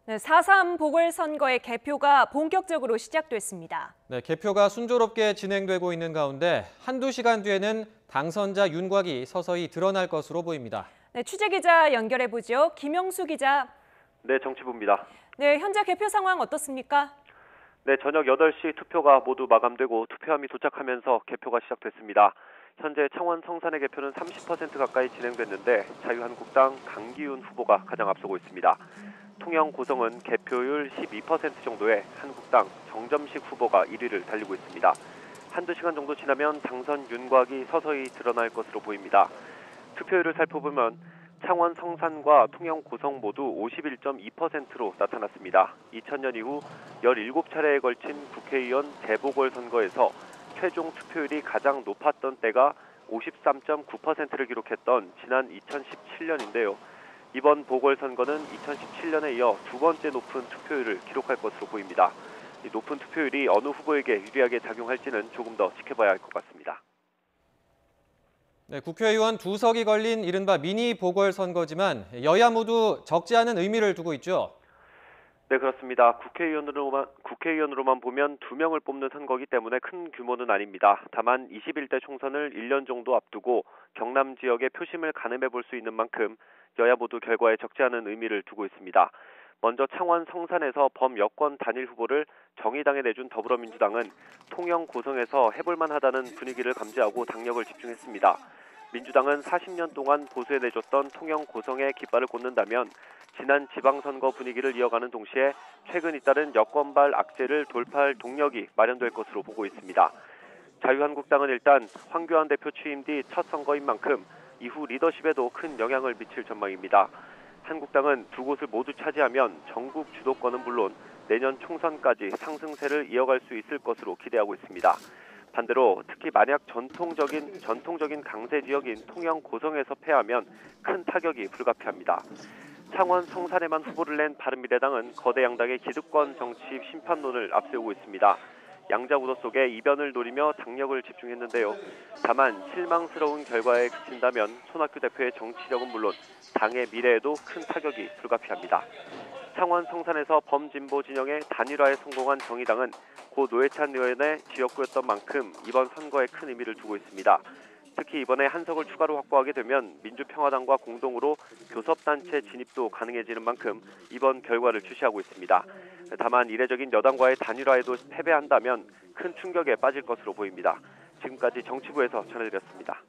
네, 4.3 보궐선거의 개표가 본격적으로 시작됐습니다. 네, 개표가 순조롭게 진행되고 있는 가운데 한두 시간 뒤에는 당선자 윤곽이 서서히 드러날 것으로 보입니다. 네, 취재기자 연결해보죠. 김영수 기자. 네, 정치부입니다. 네, 현재 개표 상황 어떻습니까? 네, 저녁 8시 투표가 모두 마감되고 투표함이 도착하면서 개표가 시작됐습니다. 현재 창원 성산의 개표는 30% 가까이 진행됐는데 자유한국당 강기훈 후보가 가장 앞서고 있습니다. 통영 고성은 개표율 12% 정도의 한국당 정점식 후보가 1위를 달리고 있습니다. 한두 시간 정도 지나면 당선 윤곽이 서서히 드러날 것으로 보입니다. 투표율을 살펴보면 창원 성산과 통영 고성 모두 51.2%로 나타났습니다. 2000년 이후 17차례에 걸친 국회의원 재보궐선거에서 최종 투표율이 가장 높았던 때가 53.9%를 기록했던 지난 2017년인데요. 이번 보궐선거는 2017년에 이어 두 번째 높은 투표율을 기록할 것으로 보입니다. 이 높은 투표율이 어느 후보에게 유리하게 작용할지는 조금 더 지켜봐야 할 것 같습니다. 네, 국회의원 2석이 걸린 이른바 미니 보궐선거지만 여야 모두 적지 않은 의미를 두고 있죠. 네, 그렇습니다. 국회의원으로만 보면 2명을 뽑는 선거이기 때문에 큰 규모는 아닙니다. 다만 21대 총선을 1년 정도 앞두고 경남 지역의 표심을 가늠해 볼 수 있는 만큼 여야 모두 결과에 적지 않은 의미를 두고 있습니다. 먼저 창원 성산에서 범여권 단일 후보를 정의당에 내준 더불어민주당은 통영 고성에서 해볼만 하다는 분위기를 감지하고 당력을 집중했습니다. 민주당은 40년 동안 보수해 내줬던 통영 고성에 깃발을 꽂는다면 지난 지방선거 분위기를 이어가는 동시에 최근 잇따른 여권발 악재를 돌파할 동력이 마련될 것으로 보고 있습니다. 자유한국당은 일단 황교안 대표 취임 뒤 첫 선거인 만큼 이후 리더십에도 큰 영향을 미칠 전망입니다. 한국당은 두 곳을 모두 차지하면 전국 주도권은 물론 내년 총선까지 상승세를 이어갈 수 있을 것으로 기대하고 있습니다. 반대로 특히 만약 전통적인 강세 지역인 통영 고성에서 패하면 큰 타격이 불가피합니다. 창원 성산에만 후보를 낸 바른미래당은 거대 양당의 기득권 정치 심판론을 앞세우고 있습니다. 양자 구도 속에 이변을 노리며 당력을 집중했는데요. 다만 실망스러운 결과에 그친다면 손학규 대표의 정치력은 물론 당의 미래에도 큰 타격이 불가피합니다. 창원 성산에서 범진보 진영의 단일화에 성공한 정의당은 고 노회찬 의원의 지역구였던 만큼 이번 선거에 큰 의미를 두고 있습니다. 특히 이번에 한석을 추가로 확보하게 되면 민주평화당과 공동으로 교섭단체 진입도 가능해지는 만큼 이번 결과를 주시하고 있습니다. 다만 이례적인 여당과의 단일화에도 패배한다면 큰 충격에 빠질 것으로 보입니다. 지금까지 정치부에서 전해드렸습니다.